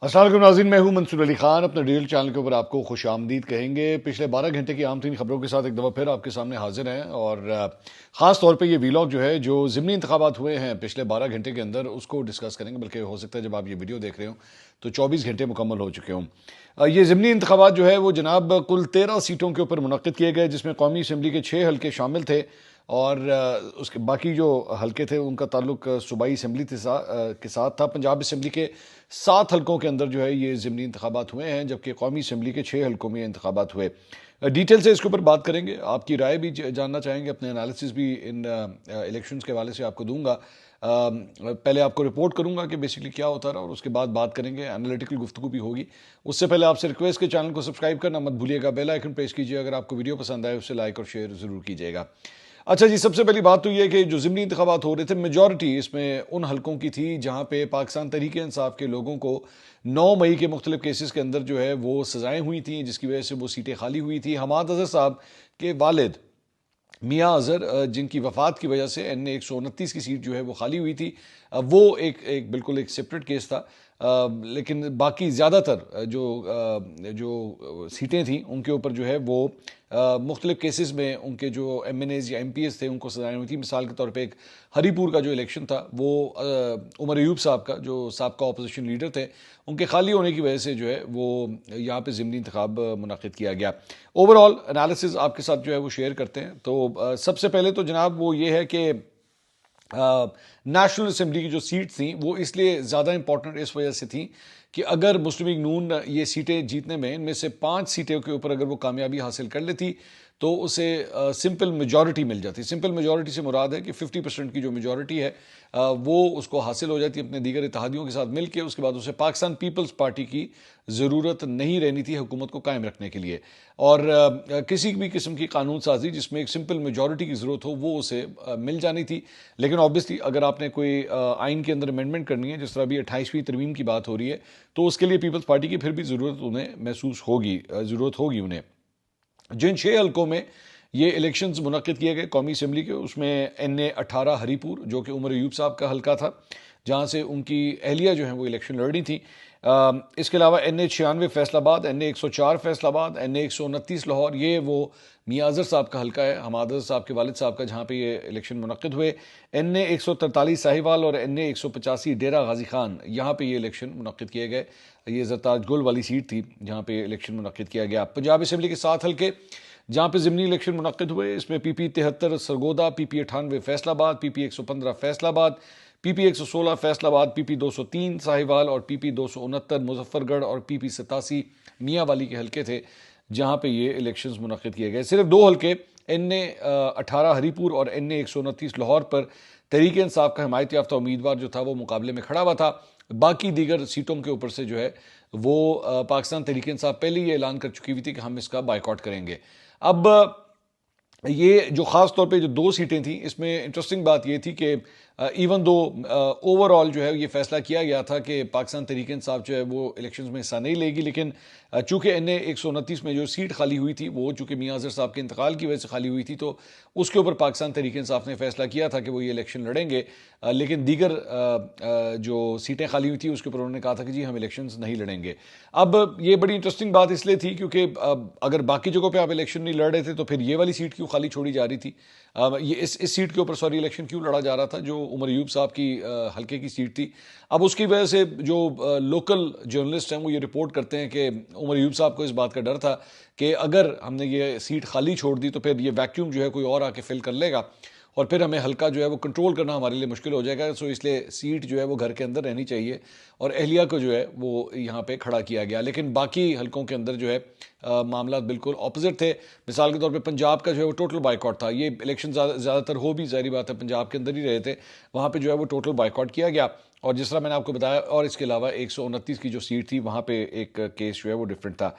अस्सलाम वालेकुम नाज़रीन, मैं हूं मंसूर अली खान। अपने डिजिटल चैनल के ऊपर आपको खुश आमदीद कहेंगे। पिछले 12 घंटे की आम तरीन खबरों के साथ एक दफ़ा फिर आपके सामने हाजिर हैं और ख़ास तौर पे ये वीलॉग जो है जो ज़िमनी इंतखाबात हुए हैं पिछले 12 घंटे के अंदर उसको डिस्कस करेंगे। बल्कि हो सकता है जब आप ये वीडियो देख रहे हो तो 24 घंटे मुकम्मल हो चुके हों। ये ज़िमनी इंतखाबात जो है वो जनाब कुल 13 सीटों के ऊपर मुनक़्क़िद किए गए, जिसमें कौमी असम्बली के 6 हल्के शामिल थे और उसके बाकी जो हल्के थे उनका ताल्लुक सूबाई असम्बली के साथ था। पंजाब असम्बली के 7 हल्कों के अंदर जो है ये ज़िमनी इंतखाबात हुए हैं, जबकि कौमी असम्बली के 6 हल्कों में ये इंतखाबात हुए। डिटेल से इसके ऊपर बात करेंगे, आपकी राय भी जानना चाहेंगे, अपने एनालिसिस भी इन इलेक्शंस के हवाले से आपको दूंगा। पहले आपको रिपोर्ट करूंगा कि बेसिकली क्या होता रहा और उसके बाद बात करेंगे, एनालिटिकल गुफ्तगू भी होगी। उससे पहले आपसे रिक्वेस्ट के चैनल को सब्सक्राइब करना मत भूलिएगा, बेल आइकन प्रेस कीजिए। अगर आपको वीडियो पसंद आए उसे लाइक और शेयर ज़रूर कीजिएगा। अच्छा जी, सबसे पहली बात तो ये कि जो ज़िमनी इंतखाबात हो रहे थे, मेजॉरिटी इसमें उन हलकों की थी जहाँ पे पाकिस्तान तहरीक इंसाफ के लोगों को 9 मई के मुख्तलिफ केसेस के अंदर जो है वो सजाएं हुई थी, जिसकी वजह से वो सीटें खाली हुई थी। हमाद अजहर साहब के वालिद मियाँ अजहर, जिनकी वफात की वजह से एन ए 129 की सीट जो है वो खाली हुई थी, वो एक बिल्कुल एक सेपरेट केस था। लेकिन बाकी ज़्यादातर जो सीटें थी उनके ऊपर जो है वो मुख्तलिफ केसेस में उनके जो एम एन एज़ या एम पी एस थे उनको सजाएं हुई थी। मिसाल के तौर पर एक हरीपुर का जो इलेक्शन था वो उमर अयूब साहब का, जो साबका अपोजिशन लीडर थे, उनके खाली होने की वजह से जो है वो यहाँ पे ज़िमनी इंतखाब मुनक़्क़िद किया गया। ओवरऑल एनालिसिस आपके साथ जो है वो शेयर करते हैं। तो सबसे पहले तो जनाब वो ये है कि नेशनल असम्बली की जो सीट थी वो इसलिए ज़्यादा इंपॉर्टेंट इस वजह से थी कि अगर मुस्लिम लीग नून ये सीटें जीतने में, इनमें से 5 सीटों के ऊपर अगर वो कामयाबी हासिल कर लेती तो उसे सिंपल मेजॉरिटी मिल जाती। सिंपल मेजॉरिटी से मुराद है कि 50% की जो मेजॉरिटी है वो उसको हासिल हो जाती अपने दीगर इत्तेहादियों के साथ मिल के। उसके बाद उसे पाकिस्तान पीपल्स पार्टी की ज़रूरत नहीं रहनी थी हुकूमत को कायम रखने के लिए। और किसी भी किस्म की कानून साजी जिसमें एक सिंपल मेजॉरिटी की ज़रूरत हो वो उसे मिल जानी थी। लेकिन ऑब्वियसली अगर आपने कोई आइन के अंदर अमेंडमेंट करनी है, जिस तरह अभी 28वीं तरमीम की बात हो रही है, तो उसके लिए पीपल्स पार्टी की फिर भी ज़रूरत उन्हें महसूस होगी, ज़रूरत होगी उन्हें। जिन 6 हल्कों में ये इलेक्शंस मुनक़्क़िद किए गए कौमी असम्बली के, उसमें एन ए 18 हरीपुर जो कि उमर अयूब साहब का हल्का था, जहाँ से उनकी अहलिया जो है वो इलेक्शन लड़ रही थी। इसके अलावा N A 96 Faisalabad, N A 104 Faisalabad, N A 129 Lahore, ये वो मियाँ अजहर साहब का हल्का है, हमाद अजहर साहब के वालिद साहब का, जहाँ पे ये इलेक्शन मुनक़्क़िद हुए। एन ए 143 साहिवाल और एन ए 185 डेरा गाजी खान, यहाँ पे ये इलेक्शन मुनक़्क़िद किए गए। ये जरताज गुल वाली सीट थी जहाँ पे इलेक्शन मुनक़्क़िद किया गया। पंजाब असम्बली के 7 हल्के जहाँ पे ज़िमनी इलेक्शन मुनक़्क़िद हुए, इसमें P P 73 Sargodha, P P 98 Faisalabad, P P 115 Faisalabad, P P 116 Faisalabad, P P 203 Sahiwal और पी पी 269 मुजफ्फरगढ़ और पी पी 87 मियाँ वाली के हल्के थे जहाँ पे ये इलेक्शंस मुनक़्क़िद किए गए। सिर्फ 2 हल्के एन ए 18 हरीपुर और एन ए 129 लाहौर पर तहरीक इंसाफ का हिमायत याफ्ता उम्मीदवार जो था वो मुकाबले में खड़ा हुआ था। बाकी दीगर सीटों के ऊपर से जो है वो पाकिस्तान तहरीक इंसाफ पहले ही ऐलान कर चुकी हुई थी कि हम इसका बाइकआउट करेंगे। अब ये जो ख़ास तौर पे जो 2 सीटें थी, इसमें इंटरेस्टिंग बात ये थी कि इवन दो ओवरऑल जो है ये फैसला किया गया था कि पाकिस्तान तहरीक इंसाफ जो है वो इलेक्शंस में हिस्सा नहीं लेगी, लेकिन चूँकि एन ए 129 में जो सीट खाली हुई थी वो चूँकि मियाँ अजहर साहब के इंतकाल की वजह से खाली हुई थी, तो उसके ऊपर पाकिस्तान तहरीक इंसाफ ने फैसला किया था कि वो ये इलेक्शन लड़ेंगे। लेकिन दीगर जो सीटें खाली हुई थी उसके ऊपर उन्होंने कहा था कि जी हम इलेक्शंस नहीं लड़ेंगे। अब ये बड़ी इंटरेस्टिंग बात इसलिए थी क्योंकि अगर बाकी जगहों पे आप इलेक्शन नहीं लड़ रहे थे तो फिर ये वाली सीट क्यों खाली छोड़ी जा रही थी, ये इस सीट के ऊपर सॉरी इलेक्शन क्यों लड़ा जा रहा था जो उमर अयूब साहब की हल्के की सीट थी। अब उसकी वजह से जो लोकल जर्नलिस्ट हैं वो ये रिपोर्ट करते हैं कि उमर अयूब साहब को इस बात का डर था कि अगर हमने ये सीट खाली छोड़ दी तो फिर ये वैक्यूम जो है कोई और आके फिल कर लेगा और फिर हमें हल्का जो है वो कंट्रोल करना हमारे लिए मुश्किल हो जाएगा। सो इसलिए सीट जो है वो घर के अंदर रहनी चाहिए और अहलिया को जो है वो यहाँ पे खड़ा किया गया। लेकिन बाकी हलकों के अंदर जो है मामला बिल्कुल ऑपोजिट थे। मिसाल के तौर पे पंजाब का जो है वो टोटल बाइकआउट था। ये इलेक्शन ज़्यादातर हो भी ज़ाहिर बात है पंजाब के अंदर ही रहे थे, वहाँ पर जो है वो टोटल बाइकआउट किया गया। और जिस तरह मैंने आपको बताया, और इसके अलावा 129 की जो सीट थी वहाँ पे एक केस जो है वो डिफरेंट था।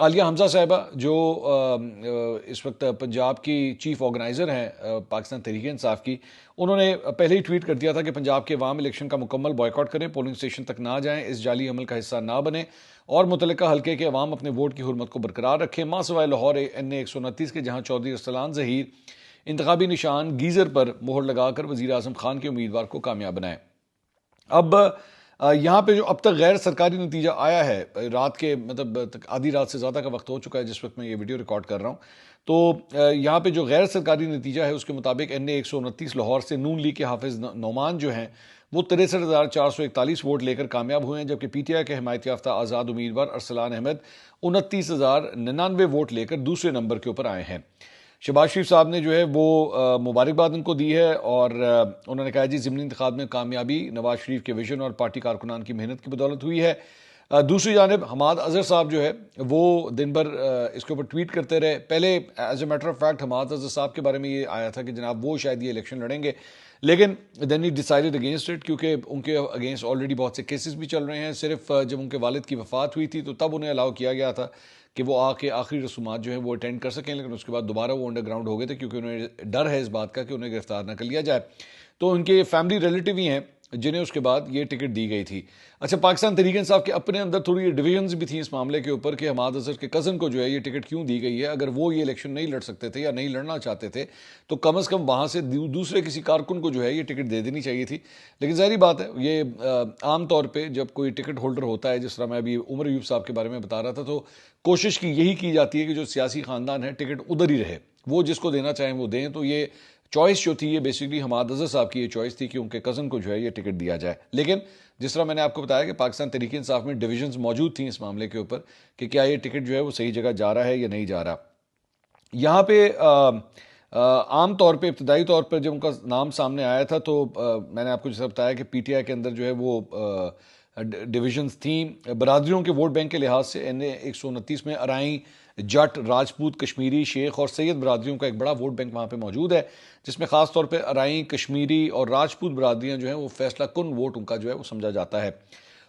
आलिया हमजा साहिबा जो इस वक्त पंजाब की चीफ ऑर्गेनाइज़र हैं पाकिस्तान तहरीक इंसाफ की, उन्होंने पहले ही ट्वीट कर दिया था कि पंजाब के अवाम इलेक्शन का मुकम्मल बॉयकॉट करें, पोलिंग स्टेशन तक ना जाएं, इस जाली अमल का हिस्सा ना बने और मुतल्लिका हल्के के अवाम अपने वोट की हुर्मत को बरकरार रखें। मां सवाए लाहौर एन ए 129 के जहाँ चौधरी अरसलान ज़हीर इंतखाबी निशान गीज़र पर मोहर लगाकर वज़ीर आज़म खान के उम्मीदवार को कामयाब बनाएं। अब यहाँ पे जो अब तक गैर सरकारी नतीजा आया है, रात के मतलब आधी रात से ज़्यादा का वक्त हो चुका है जिस वक्त मैं ये वीडियो रिकॉर्ड कर रहा हूँ, तो यहाँ पे जो गैर सरकारी नतीजा है उसके मुताबिक NA 129 लाहौर से नून लीग के हाफिज नोमान जो हैं वो 63,441 वोट लेकर कामयाब हुए हैं, जबकि PTI के हिमायत याफ्ता आज़ाद उम्मीदवार अरसलान अहमद 29,099 वोट लेकर दूसरे नंबर के ऊपर आए हैं। शहबाज शरीफ साहब ने जो है वो मुबारकबाद उनको दी है और उन्होंने कहा जी ज़िमनी इंतखाब में कामयाबी नवाज शरीफ के विजन और पार्टी कारकुनान की मेहनत की बदौलत हुई है। दूसरी जानब हमाद अजहर साहब जो है वो दिन भर इसके ऊपर ट्वीट करते रहे। पहले as a matter of fact Hammad Azhar sahab के बारे में ये आया था कि जनाब वो शायद ये इलेक्शन लड़ेंगे, लेकिन then he decided against it, क्योंकि उनके अगेंस्ट ऑलरेडी बहुत से केसेस भी चल रहे हैं। सिर्फ जब उनके वालिद की वफ़ात हुई थी तो तब उन्हें अलाउ किया गया था कि वो आके आखिरी रसूमात जो है वो अटेंड कर सकें, लेकिन उसके बाद दोबारा वो अंडरग्राउंड हो गए थे क्योंकि उन्हें डर है इस बात का कि उन्हें गिरफ्तार न कर लिया जाए। तो उनके फैमिली रिलेटिव ही हैं जिन्हें उसके बाद ये टिकट दी गई थी। अच्छा, पाकिस्तान तहरीक इंसाफ के अपने अंदर थोड़ी डिविजन्स भी थी इस मामले के ऊपर कि हमाद अजहर के कज़न को जो है ये टिकट क्यों दी गई है। अगर वो ये इलेक्शन नहीं लड़ सकते थे या नहीं लड़ना चाहते थे तो कम से कम वहाँ से दूसरे किसी कारकुन को जो है ये टिकट दे देनी चाहिए थी। लेकिन ज़ाहिर बात है ये आम तौर पर जब कोई टिकट होल्डर होता है, जिस तरह मैं अभी उमर अयूब साहब के बारे में बता रहा था, तो कोशिश की यही की जाती है कि जो सियासी ख़ानदान है टिकट उधर ही रहे, वो जिसको देना चाहें वो दें। तो ये चॉइस जो थी ये बेसिकली हमाद अजहर साहब की ये चॉइस थी कि उनके कज़न को जो है ये टिकट दिया जाए। लेकिन जिस तरह मैंने आपको बताया कि पाकिस्तान तहरीक इंसाफ में डिविजन्स मौजूद थी इस मामले के ऊपर कि क्या ये टिकट जो है वो सही जगह जा रहा है या नहीं जा रहा। यहाँ पे आम तौर पे इब्तदाई तौर पर जब उनका नाम सामने आया था तो मैंने आपको जैसा बताया कि PTI के अंदर जो है वो डिविजन्स थी बरादरियों के वोट बैंक के लिहाज से। NA 129 में अराई, जट, राजपूत, कश्मीरी, शेख और सैयद बरादरियों का एक बड़ा वोट बैंक वहाँ पे मौजूद है, जिसमें ख़ास तौर पे अराई, कश्मीरी और राजपूत बरादरियाँ जो हैं वो फैसला कुन वोट उनका जो है वो समझा जाता है।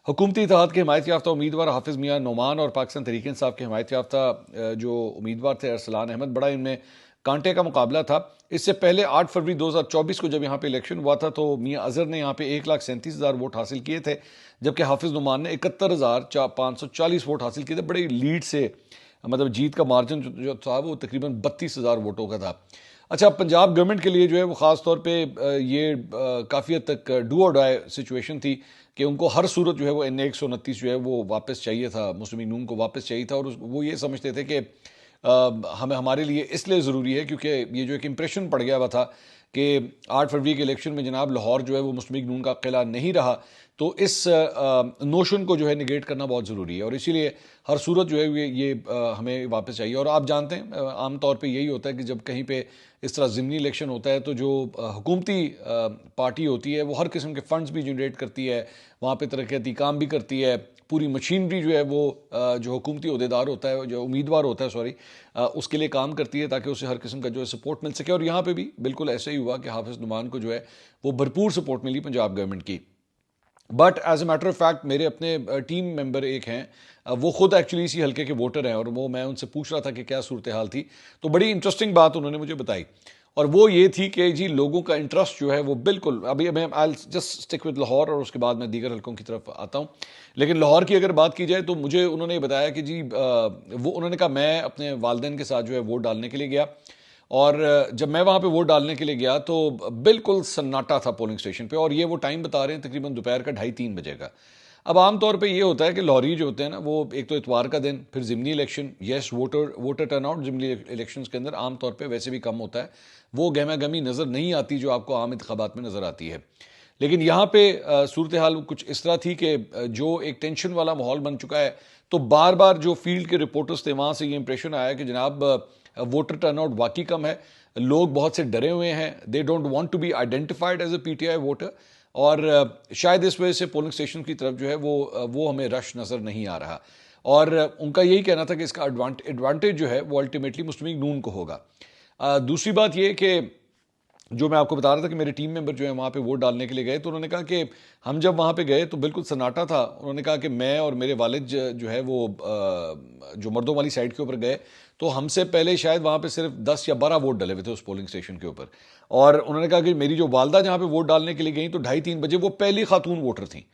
हुकूमती इत्तेहाद के हिमायत याफ्ता उम्मीदवार हाफिज़ मियाँ नोमान और पाकिस्तान तहरीक इंसाफ के हिमायत याफ्ता जो उम्मीदवार थे अरसलान अहमद, बड़ा इनमें कांटे का मुकाबला था। इससे पहले 8 फरवरी 2024 को जब यहाँ पे इलेक्शन हुआ था तो मियाँ अजहर ने यहाँ पे 1,37,000 वोट हासिल किए थे, जबकि हाफिज़ नुमान ने 71,540 वोट हासिल किए थे। बड़ी लीड से मतलब जीत का मार्जिन जो था वो तकरीबन 32,000 वोटों का था। अच्छा, पंजाब गवर्नमेंट के लिए जो है वो ख़ास तौर पे ये काफ़ी हद तक डू और डाई सिचुएशन थी कि उनको हर सूरत जो है वो NA 129 जो है वो वापस चाहिए था, मुस्लिम लीग नून को वापस चाहिए था। और वो ये समझते थे कि हमें हमारे लिए इसलिए ज़रूरी है क्योंकि ये जो एक इम्प्रेशन पड़ गया हुआ था कि 8 फरवरी के इलेक्शन में जनाब लाहौर जो है वो मुस्लिम लीग नून का किला नहीं रहा, तो इस नोशन को जो है निगेट करना बहुत ज़रूरी है और इसीलिए हर सूरत जो है ये हमें वापस चाहिए। और आप जानते हैं आम तौर पे यही होता है कि जब कहीं पे इस तरह ज़िमनी इलेक्शन होता है तो जो हुकूमती पार्टी होती है वो हर किस्म के फंड्स भी जनरेट करती है, वहाँ पे तरक्याती काम भी करती है, पूरी मशीनरी जो है वो जो हुकूमती अहदेदार होता है, जो उम्मीदवार होता है सॉरी, उसके लिए काम करती है ताकि उसे हर किस्म का जो है सपोर्ट मिल सके। और यहाँ पे भी बिल्कुल ऐसे ही हुआ कि हाफिज़ नुमान को जो है वो भरपूर सपोर्ट मिली पंजाब गवर्नमेंट की। But as a matter of fact मेरे अपने टीम मेंबर एक हैं, वो खुद एक्चुअली इसी हल्के के वोटर हैं और वो मैं उनसे पूछ रहा था कि क्या सूरत हाल थी, तो बड़ी इंटरेस्टिंग बात उन्होंने मुझे बताई और वो ये थी कि जी लोगों का इंटरेस्ट जो है वो बिल्कुल अभी मैं I just stick with Lahore और उसके बाद मैं दीगर हल्कों की तरफ आता हूँ। लेकिन लाहौर की अगर बात की जाए तो मुझे उन्होंने बताया कि जी वो उन्होंने कहा मैं अपने वालिदैन के साथ जो है वोट डालने के लिए गया और जब मैं वहाँ पे वोट डालने के लिए गया तो बिल्कुल सन्नाटा था पोलिंग स्टेशन पे और ये वो टाइम बता रहे हैं तकरीबन दोपहर का 2:30-3 बजे का। अब आम तौर पे ये होता है कि लाहौरी जो होते हैं ना वो एक तो इतवार का दिन, फिर ज़िमनी इलेक्शन, यस वोटर टर्नआउट ज़िमनी इलेक्शंस के अंदर आम तौर पे वैसे भी कम होता है, वो गहमा गहमी नज़र नहीं आती जो आपको आम इंतखाबात में नज़र आती है। लेकिन यहाँ पे सूरत हाल कुछ इस तरह थी कि जो एक टेंशन वाला माहौल बन चुका है, तो बार बार जो फील्ड के रिपोर्टर्स थे वहाँ से ये इंप्रेशन आया कि जनाब वोटर टर्नआउट वाकई कम है, लोग बहुत से डरे हुए हैं, they don't want to be identified as a PTI voter और शायद इस वजह से पोलिंग स्टेशन की तरफ जो है वो हमें रश नज़र नहीं आ रहा। और उनका यही कहना था कि इसका एडवांटेज जो है वो अल्टीमेटली मुस्लिम लीग नून को होगा। दूसरी बात ये कि जो मैं आपको बता रहा था कि मेरे टीम मेंबर जो है वहाँ पे वोट डालने के लिए गए तो उन्होंने कहा कि हम जब वहाँ पे गए तो बिल्कुल सन्नाटा था। उन्होंने कहा कि मैं और मेरे वालिद जो है वो जो मर्दों वाली साइड के ऊपर गए तो हमसे पहले शायद वहाँ पे सिर्फ 10 या 12 वोट डले हुए थे उस पोलिंग स्टेशन के ऊपर। और उन्होंने कहा कि मेरी जो वालदा जहाँ पे वोट डालने के लिए गई तो 2:30-3 बजे वो पहली खातून वोटर थी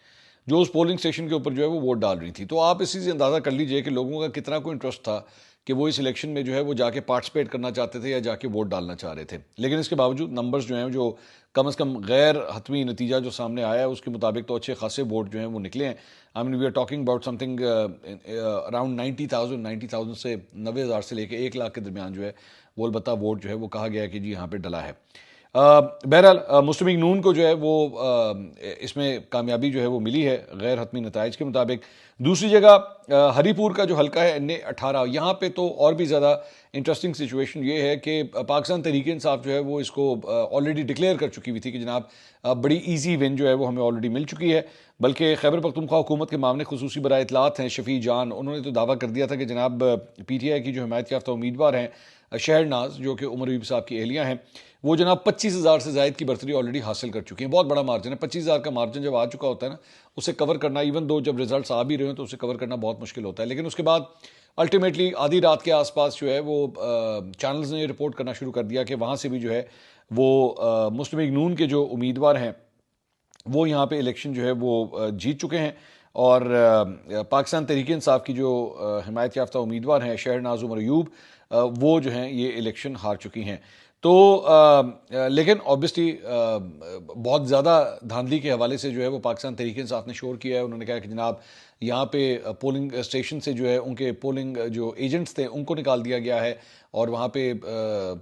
जो उस पोलिंग स्टेशन के ऊपर जो है वो वोट डाल रही थी। तो आप इसी से अंदाज़ा कर लीजिए कि लोगों का कितना कोई इंटरेस्ट था कि वो इस इलेक्शन में जो है वो जाके पार्टिसिपेट करना चाहते थे या जाके वोट डालना चाह रहे थे। लेकिन इसके बावजूद नंबर्स जो हैं, जो कम से कम गैर हतमी नतीजा जो सामने आया है उसके मुताबिक तो अच्छे खासे वोट जो हैं वो निकले हैं। I mean we are talking about something around 90,000 से 90,000 से लेके 1 लाख के दरमियान जो है वो अलबत्ता वोट जो है वो कहा गया है कि जी यहाँ पे डला है। बहरहाल मुस्लिम लीग नून को जो है वो इसमें कामयाबी जो है वो मिली है गैर हतमी नताइज के मुताबिक। दूसरी जगह हरीपुर का जो हल्का है NA-18, यहाँ पे तो और भी ज़्यादा इंटरेस्टिंग सिचुएशन ये है कि पाकिस्तान तहरीक इंसाफ जो है वो इसको ऑलरेडी डिक्लेयर कर चुकी हुई थी कि जनाब बड़ी ईजी विन जो है वो हमें ऑलरेडी मिल चुकी है। बल्कि खैबर पख्तूनख्वा हुकूमत के मामले खुसूसी बराए इतलात हैं शफी जान, उन्होंने तो दावा कर दिया था कि जनाब PTI की जो हिमायत याफ्ता उम्मीदवार हैं शहरनाज, जो कि उमर अयूब साहब की एहलिया हैं, वो जनाब 25,000 से ज़ायद की बर्तरी ऑलरेडी हासिल कर चुकी हैं। बहुत बड़ा मार्जिन है। 25,000 का मार्जिन जब आ चुका होता है ना, उसे कवर करना, इवन दो जब रिजल्ट्स आ भी रहे हो तो उसे कवर करना बहुत मुश्किल होता है। लेकिन उसके बाद अल्टीमेटली आधी रात के आसपास जो है वो चैनल्स ने रिपोर्ट करना शुरू कर दिया कि वहाँ से भी जो है वो मुस्लिम लीग नून के जो उम्मीदवार हैं वो यहाँ पे इलेक्शन जो है वो जीत चुके हैं। और पाकिस्तान तहरीक इंसाफ की जो हिमायत याफ्ता उम्मीदवार हैं शहरनाज उमर अयूब, वो जो हैं ये इलेक्शन हार चुकी हैं। तो लेकिन ऑब्वियसली बहुत ज़्यादा धांधली के हवाले से जो है वो पाकिस्तान तहरीक इंसाफ ने शोर किया है। उन्होंने कहा कि जनाब यहाँ पे पोलिंग स्टेशन से जो है उनके पोलिंग जो एजेंट्स थे उनको निकाल दिया गया है और वहाँ पे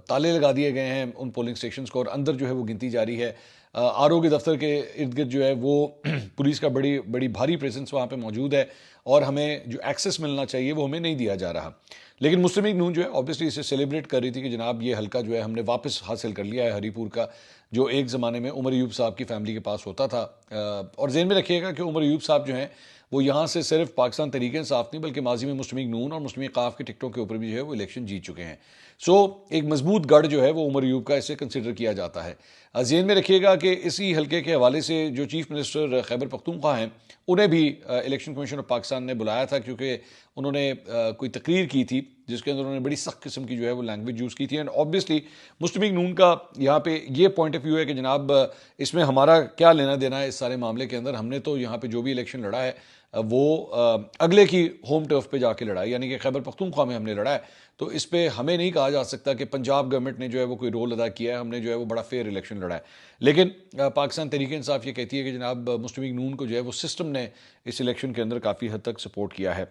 ताले लगा दिए गए हैं उन पोलिंग स्टेशंस को, और अंदर जो है वो गिनती जारी है। RO के दफ्तर के इर्द गिर्द जो है वो पुलिस का बड़ी बड़ी भारी प्रेजेंस वहाँ पे मौजूद है और हमें जो एक्सेस मिलना चाहिए वो हमें नहीं दिया जा रहा। लेकिन मुस्लिम लीग नून जो है ऑब्वियसली इसे सेलिब्रेट कर रही थी कि जनाब ये हल्का जो है हमने वापस हासिल कर लिया है हरीपुर का, जो एक ज़माने में उमर अयूब साहब की फैमिली के पास होता था। और ज़हन में रखिएगा कि उमर अयूब साहब जो हैं वो यहाँ से सिर्फ पाकिस्तान तहरीक इंसाफ नहीं बल्कि माजी में मुस्लिम लीग नून और मुस्लिम लीग काफ के टिकटों के ऊपर भी जो है वो इलेक्शन जीत चुके हैं। सो एक मजबूत गढ़ जो है वो उमर अयूब का इसे कंसिडर किया जाता है। ज़हन में रखिएगा कि इसी हल्के के हवाले से जो चीफ मिनिस्टर खैबर पख्तूनख्वा हैं उन्हें भी इलेक्शन कमीशन ऑफ पाकिस्तान ने बुलाया था, क्योंकि उन्होंने कोई तकरीर की थी जिसके अंदर उन्होंने बड़ी सख्त किस्म की जो है वो लैंग्वेज यूज़ की थी। एंड ऑब्वियसली मुस्लिम लीग नून का यहाँ पे ये पॉइंट ऑफ व्यू है कि जनाब इसमें हमारा क्या लेना देना है इस सारे मामले के अंदर, हमने तो यहाँ पे जो भी इलेक्शन लड़ा है वो अगले की होम टर्फ पे जाके लड़ा है, यानी कि खैबर पख्तूनख्वा में हमने लड़ा है। तो इस पे हमें नहीं कहा जा सकता कि पंजाब गवर्नमेंट ने जो है वो कोई रोल अदा किया है, हमने जो है वो बड़ा फेयर इलेक्शन लड़ा है। लेकिन पाकिस्तान तहरीक इंसाफ ये कहती है कि जनाब मुस्लिम लीग नून को जो है वो सिस्टम ने इस इलेक्शन के अंदर काफ़ी हद तक सपोर्ट किया है।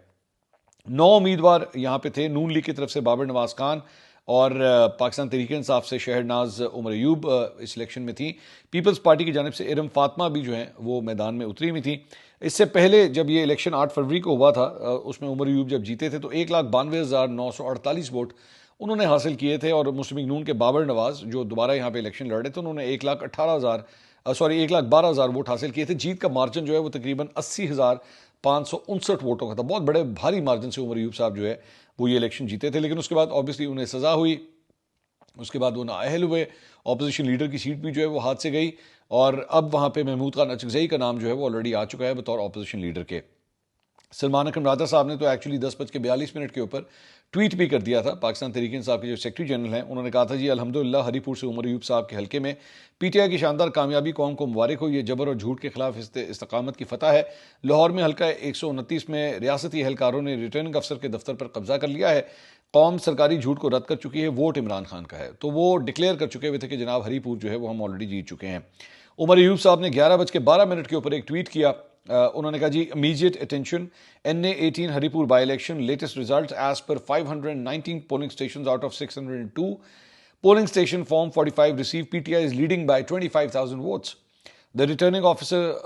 9 उम्मीदवार यहाँ पे थे। नून लीग की तरफ से बाबर नवाज खान और पाकिस्तान तहरीक इंसाफ से शहरनाज उमर अयूब इस इलेक्शन में थी। पीपल्स पार्टी की जानिब से इरम फातिमा भी जो हैं वो मैदान में उतरी हुई थी। इससे पहले जब ये इलेक्शन 8 फरवरी को हुआ था उसमें उमर अयूब जब जीते थे तो 1,92,948 वोट उन्होंने हासिल किए थे। और मुस्लिम लीग नून के बाबर नवाज जो दोबारा यहाँ पे इलेक्शन लड़ रहे थे उन्होंने 1,12,000 वोट हासिल किए थे। जीत का मार्जिन जो है वो तकरीबन 80,559 वोटों का था। बहुत बड़े भारी मार्जिन से उमर अयूब साहब जो है वो ये इलेक्शन जीते थे। लेकिन उसके बाद ऑब्वियसली उन्हें सज़ा हुई, उसके बाद वो नाअहल हुए, ऑपोजिशन लीडर की सीट भी जो है वो हाथ से गई और अब वहाँ पे महमूद खान अचकज़ई का नाम जो है वो ऑलरेडी आ चुका है बतौर ऑपोजिशन लीडर के। सलमान अकरम राजा साहब ने तो एक्चुअली 10:42 के ऊपर ट्वीट भी कर दिया था। पाकिस्तान तहरीक इंसाफ के जो सेक्रेटरी जनरल हैं उन्होंने कहा था जी अल्हम्दुलिल्लाह हरीपुर से उमर अयूब साहब के हल्के में PTI की शानदार कामयाबी, कौम को मुबारक हो, ये जबर और झूठ के खिलाफ इस्तकामत की फतह है। लाहौर में हल्का 129 में रियासती एहलकारों ने रिटर्निंग अफसर के दफ्तर पर कब्जा कर लिया है। कौम सरकारी झूठ को रद्द कर चुकी है, वोट इमरान खान का है। तो वो डिक्लेयर कर चुके हुए थे कि जनाब हरीपुर जो है वो हम ऑलरेडी जीत चुके हैं। उमर अयूब साहब ने 11:12 के ऊपर एक ट्वीट किया। उन्होंने कहा जी immediate attention, NA-18 Haripur by election latest result as per 519 polling station out of 602 polling station form 45 received, PTI is leading by 25,000 votes. The returning officer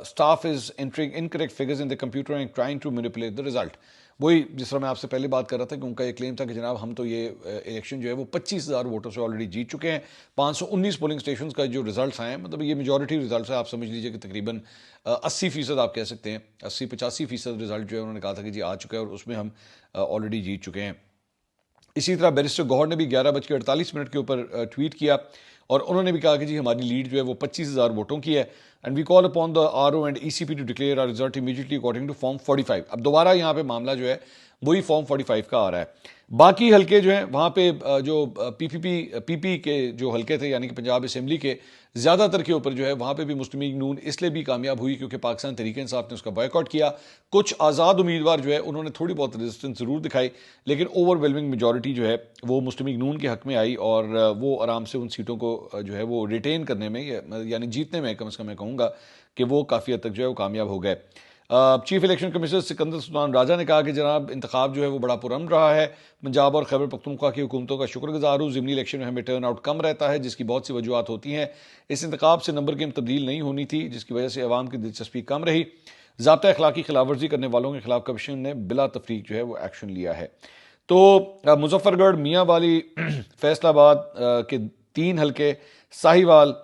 staff is entering incorrect figures in the computer and trying to manipulate the result. वही जिस तरह मैं आपसे पहले बात कर रहा था कि उनका ये क्लेम था कि जनाब हम तो ये इलेक्शन जो है वो 25,000 वोटों से ऑलरेडी जीत चुके हैं। 519 पोलिंग स्टेशन का जो रिजल्ट्स आए हैं, मतलब ये मेजॉरिटी रिजल्ट्स है, आप समझ लीजिए कि तकरीबन 80% आप कह सकते हैं, 80-85% रिजल्ट जो है उन्होंने कहा था कि जी आ चुका है और उसमें हम ऑलरेडी जीत चुके हैं। इसी तरह बैरिस्टर गौहर ने भी 11:48 के ऊपर ट्वीट किया और उन्होंने भी कहा कि जी हमारी लीड जो है वो 25,000 वोटों की है। And we call upon the RO and ECP to declare our result immediately according to form 45। अब दोबारा यहाँ पे मामला जो है वही फॉर्म 45 का आ रहा है। बाकी हलके जो हैं वहाँ पे जो पीपी के जो हलके थे यानी कि पंजाब असेंबली के ज़्यादातर के ऊपर जो है वहाँ पे भी मुस्लिम लीग नून इसलिए भी कामयाब हुई क्योंकि पाकिस्तान तहरीक इंसाफ ने उसका बॉयकॉट किया। कुछ आज़ाद उम्मीदवार जो है उन्होंने थोड़ी बहुत रेजिस्टेंस ज़रूर दिखाई, लेकिन ओवरवेलमिंग मेजॉरिटी जो है वो मुस्लिम लीग नून के हक में आई और वो आराम से उन सीटों को जो है वो रिटेन करने में यानी जीतने में कम से कम मैं कहूँगा कि वो काफ़ी हद तक जो है वो कामयाब हो गए। Chief election commissioner Sikandar Sultan Raja ने कहा कि जनाब इंतखाब जो है वो बड़ा पुरअमन रहा है। पंजाब और खैबर पख्तूनख्वा की हुकूमतों का शुक्रगुजार हूँ। ज़िमनी इलेक्शन में हमें टर्न आउट कम रहता है जिसकी बहुत सी वजूहत होती हैं। इस इंतखाब से नंबर गेम तब्दील नहीं होनी थी जिसकी वजह से अवाम की दिलचस्पी कम रही। ज़ाब्ता अखलाकी खिलाफवर्जी करने वालों के खिलाफ कमीशन ने बिला तफरीक जो है वो एक्शन लिया है। तो मुजफ्फरगढ़, मियाँ वाली, फैसलाबाद के 3 हलके, साहिवाल,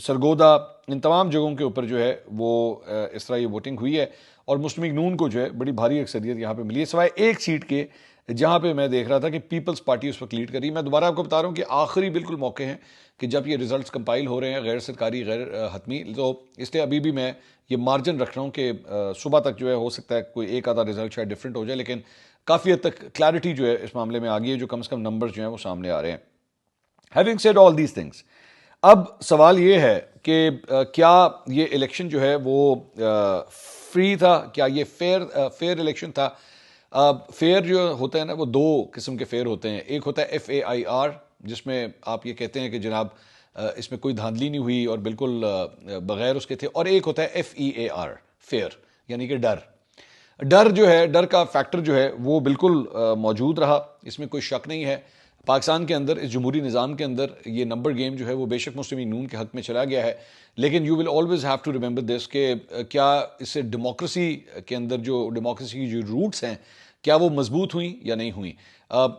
सरगोदा, इन तमाम जगहों के ऊपर जो है वो इस तरह ये वोटिंग हुई है और मुस्लिम लीग नून को जो है बड़ी भारी अक्सरियत यहाँ पे मिली है, सिवाय एक सीट के जहाँ पे मैं देख रहा था कि पीपल्स पार्टी उस वक्त लीड कर रही है। मैं दोबारा आपको बता रहा हूँ कि आखिरी बिल्कुल मौके हैं कि जब ये रिजल्ट्स कंपाइल हो रहे हैं गैर सरकारी गैर हतमी, तो इसलिए अभी भी मैं ये मार्जिन रख रहा हूँ कि सुबह तक जो है हो सकता है कोई एक आधा रिजल्ट शायद डिफरेंट हो जाए, लेकिन काफ़ी हद तक क्लैरिटी जो है इस मामले में आ गई है, जो कम से कम नंबर्स जो हैं वो सामने आ रहे हैं। Having said all these things, अब सवाल ये है कि क्या ये इलेक्शन जो है वो फ्री था, क्या ये फेयर इलेक्शन था। फेयर जो होता है ना वो 2 किस्म के फेयर होते हैं। एक होता है FAIR जिसमें आप ये कहते हैं कि जनाब इसमें कोई धांधली नहीं हुई और बिल्कुल बगैर उसके थे, और एक होता है FEAR फेयर यानी कि डर जो है, डर का फैक्टर जो है वो बिल्कुल मौजूद रहा, इसमें कोई शक नहीं है। पाकिस्तान के अंदर इस जमहूरी निज़ाम के अंदर ये नंबर गेम जो है वो बेशक मुस्लिम लीग नून के हक में चला गया है, लेकिन you will always have to remember this कि क्या इससे डेमोक्रेसी के अंदर जो डेमोक्रेसी की जो रूट्स हैं क्या वो मजबूत हुई या नहीं हुई।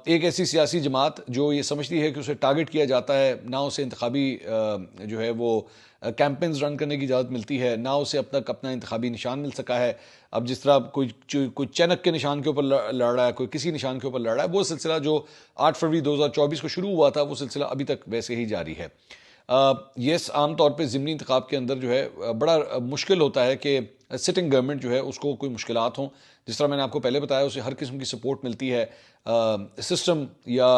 एक ऐसी सियासी जमात जो ये समझती है कि उसे टारगेट किया जाता है, ना उसे इंतखाबी जो है वो कैंपेन्स रन करने की इजाज़त मिलती है, ना उसे अब तक अपना इंतखाबी निशान मिल सका है। अब जिस तरह कोई चैनक के निशान के ऊपर लड़ रहा है, कोई किसी निशान के ऊपर लड़ रहा है, वो सिलसिला जो 8 फरवरी 2024 को शुरू हुआ था वो सिलसिला अभी तक वैसे ही जारी है। यस, आमतौर पर ज़िमनी इंतखाब के अंदर जो है बड़ा मुश्किल होता है कि सिटिंग गवर्नमेंट जो है उसको कोई मुश्किलात हों। जिस तरह मैंने आपको पहले बताया उसे हर किस्म की सपोर्ट मिलती है। सिस्टम या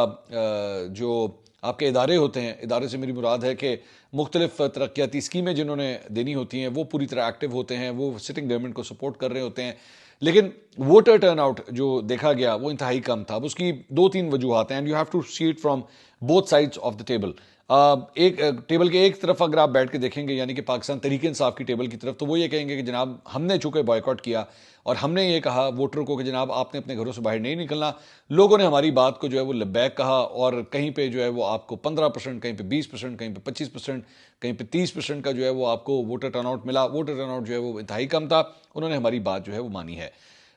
जो आपके इदारे होते हैं, इदारे से मेरी मुराद है कि मुख्तलिफ तरक्याती स्कीमें जिन्होंने देनी होती हैं वो पूरी तरह एक्टिव होते हैं, वो सिटिंग गवर्नमेंट को सपोर्ट कर रहे होते हैं। लेकिन वोटर टर्नआउट जो देखा गया वो इंतहाई कम था। अब उसकी 2-3 वजूहत हैं and you have to see it from both sides of the table. एक टेबल के एक तरफ अगर आप बैठ के देखेंगे यानी कि पाकिस्तान तहरीक इंसाफ की टेबल की तरफ, तो वो ये कहेंगे कि जनाब हमने चूंकि बॉयकॉट किया और हमने ये कहा वोटर को कि जनाब आपने अपने घरों से बाहर नहीं निकलना, लोगों ने हमारी बात को जो है वो लबैक कहा और कहीं पे जो है वो आपको 15%, कहीं पे 20%, कहीं पे 25%, कहीं पे 30% का जो है वो आपको वोटर टर्नआउट मिला। वोटर टर्नआउट जो है वो इंतहाई कम था, उन्होंने हमारी बात जो है वो मानी है।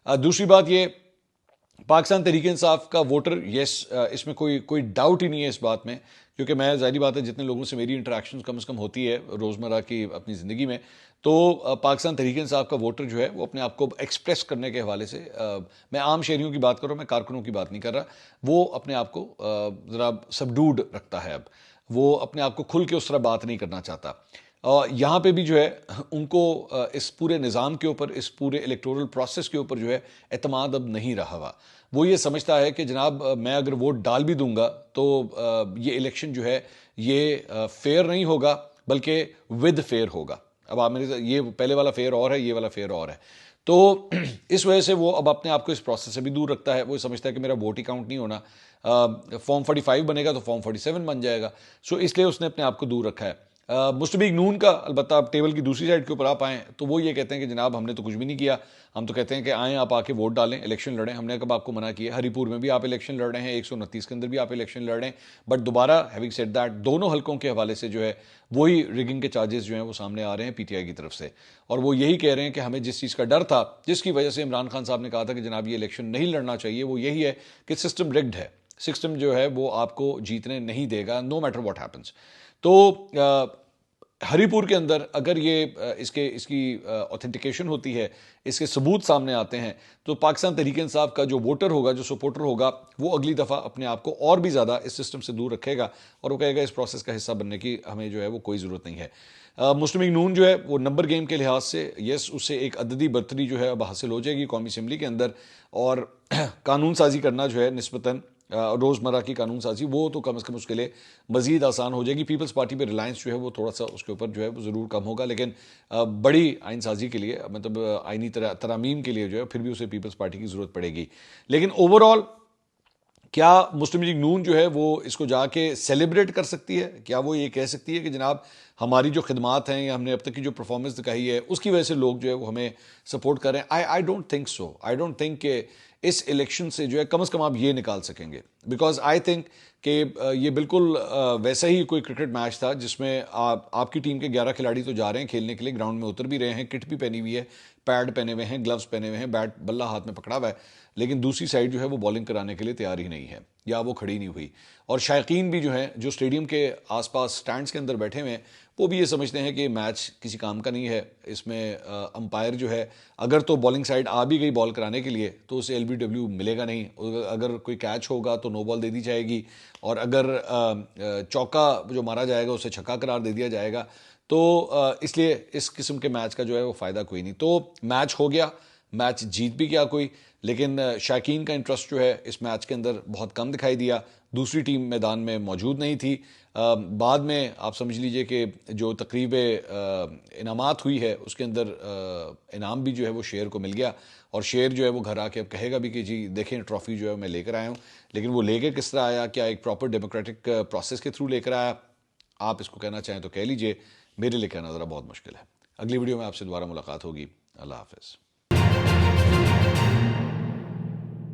दूसरी बात ये, पाकिस्तान तहरीक इंसाफ का वोटर, यस, इसमें कोई डाउट ही नहीं है इस बात में, क्योंकि मैं जाहिर बात है जितने लोगों से मेरी इंटरेक्शन कम से कम होती है रोज़मर्रा की अपनी ज़िंदगी में, तो पाकिस्तान तहरीक इंसाफ का वोटर जो है वो अपने आप को एक्सप्रेस करने के हवाले से, मैं आम शहरियों की बात कर रहा हूँ, मैं कारकुनों की बात नहीं कर रहा, वो अपने आप को ज़रा सबडूड रखता है। अब वो अपने आप को खुल के उस तरह बात नहीं करना चाहता। यहाँ पे भी जो है उनको इस पूरे निज़ाम के ऊपर, इस पूरे इलेक्टोरल प्रोसेस के ऊपर जो है एतमाद अब नहीं रहा हुआ। वो ये समझता है कि जनाब मैं अगर वोट डाल भी दूंगा तो ये इलेक्शन जो है ये फेयर नहीं होगा बल्कि विद फेयर होगा। अब आप मेरे, ये पहले वाला फेयर और है, ये वाला फेयर और है, तो इस वजह से वो अब अपने आप को इस प्रोसेस से भी दूर रखता है। वो समझता है कि मेरा वोट ही काउंट नहीं होना, फॉर्म 45 बनेगा तो फॉर्म 47 बन जाएगा। सो इसलिए उसने अपने आप को दूर रखा है। मुस्लिम लीग नून का अलबत्ता आप टेबल की दूसरी साइड के ऊपर आप आएँ तो वो ये कहते हैं कि जनाब हमने तो कुछ भी नहीं किया, हम तो कहते हैं कि आएँ आप आके वोट डालें, इलेक्शन लड़ें। हमने कब आपको मना किया? हरीपुर में भी आप इलेक्शन लड़ रहे हैं, 129 के अंदर भी आप इलेक्शन लड़ रहे हैं, बट दोबारा हैविंग सेड दैट दोनों हलकों के हवाले से जो है वही रिगिंग के चार्जेस जो हैं वो सामने आ रहे हैं PTI की तरफ से, और वो यही कह रहे हैं कि हमें जिस चीज़ का डर था, जिसकी वजह से इमरान खान साहब ने कहा था कि जनाब ये इलेक्शन नहीं लड़ना चाहिए, वो यही है कि सिस्टम रिग्ड है, सिस्टम जो है वो आपको जीतने नहीं देगा नो मैटर व्हाट हैपन्स। तो हरीपुर के अंदर अगर ये इसकी ऑथेंटिकेशन होती है, इसके सबूत सामने आते हैं, तो पाकिस्तान तहरीक-ए-इंसाफ का जो वोटर होगा, जो सपोर्टर होगा, वो अगली दफ़ा अपने आप को और भी ज़्यादा इस सिस्टम से दूर रखेगा और वो कहेगा इस प्रोसेस का हिस्सा बनने की हमें जो है वो कोई ज़रूरत नहीं है। मुस्लिम लीग नून जो है वो नंबर गेम के लिहाज से यस, उससे एक अददी बर्तरी जो है अब हासिल हो जाएगी कौमी असम्बली के अंदर, और कानून साजी करना जो है निस्बतन रोज़मर्रा की कानून साजी वो तो कम से कम उसके लिए मज़ीद आसान हो जाएगी। पीपल्स पार्टी पे रिलायंस जो है वो थोड़ा सा उसके ऊपर जो है वो ज़रूर कम होगा, लेकिन बड़ी आइन साजी के लिए, मतलब आइनी तरामीम के लिए जो है फिर भी उसे पीपल्स पार्टी की ज़रूरत पड़ेगी। लेकिन ओवरऑल क्या मुस्लिम लीग नून जो है वो इसको जाके सेलिब्रेट कर सकती है? क्या वो ये कह सकती है कि जनाब हमारी जो खिदमात हैं या हमने अब तक की जो परफॉर्मेंस दिखाई है उसकी वजह से लोग जो है वो हमें सपोर्ट कर रहे हैं? I don't think so. I don't think कि इस इलेक्शन से जो है कम से कम आप ये निकाल सकेंगे, बिकॉज आई थिंक कि ये बिल्कुल वैसा ही कोई क्रिकेट मैच था जिसमें आपकी टीम के 11 खिलाड़ी तो जा रहे हैं खेलने के लिए, ग्राउंड में उतर भी रहे हैं, किट भी पहनी हुई है, पैड पहने हुए हैं, ग्लव्स पहने हुए हैं, बैट बल्ला हाथ में पकड़ा हुआ है, लेकिन दूसरी साइड जो है वो बॉलिंग कराने के लिए तैयार ही नहीं है या वो खड़ी नहीं हुई। और शायकीन भी जो है जो स्टेडियम के आसपास स्टैंड्स के अंदर बैठे हुए हैं वो भी ये समझते हैं कि मैच किसी काम का नहीं है, इसमें अंपायर जो है अगर तो बॉलिंग साइड आ भी गई बॉल कराने के लिए तो उसे LBW मिलेगा नहीं, अगर कोई कैच होगा तो नो बॉल दे दी जाएगी, और अगर चौका जो मारा जाएगा उसे छक्का करार दे दिया जाएगा। तो इसलिए इस किस्म के मैच का जो है वो फ़ायदा कोई नहीं। तो मैच हो गया, मैच जीत भी गया कोई, लेकिन शायकीन का इंटरेस्ट जो है इस मैच के अंदर बहुत कम दिखाई दिया। दूसरी टीम मैदान में मौजूद नहीं थी। बाद में आप समझ लीजिए कि जो तकरीब इनामात हुई है उसके अंदर इनाम भी जो है वो शेर को मिल गया, और शेर जो है वो घर आके अब कहेगा भी कि जी देखें ट्रॉफी जो है मैं लेकर आया हूँ, लेकिन वो लेकर किस तरह आया, क्या एक प्रॉपर डेमोक्रेटिक प्रोसेस के थ्रू लेकर आया, आप इसको कहना चाहें तो कह लीजिए, मेरे लिए कहना ज़रा बहुत मुश्किल है। अगली वीडियो में आपसे दोबारा मुलाकात होगी। अल्लाह हाफ़िज़।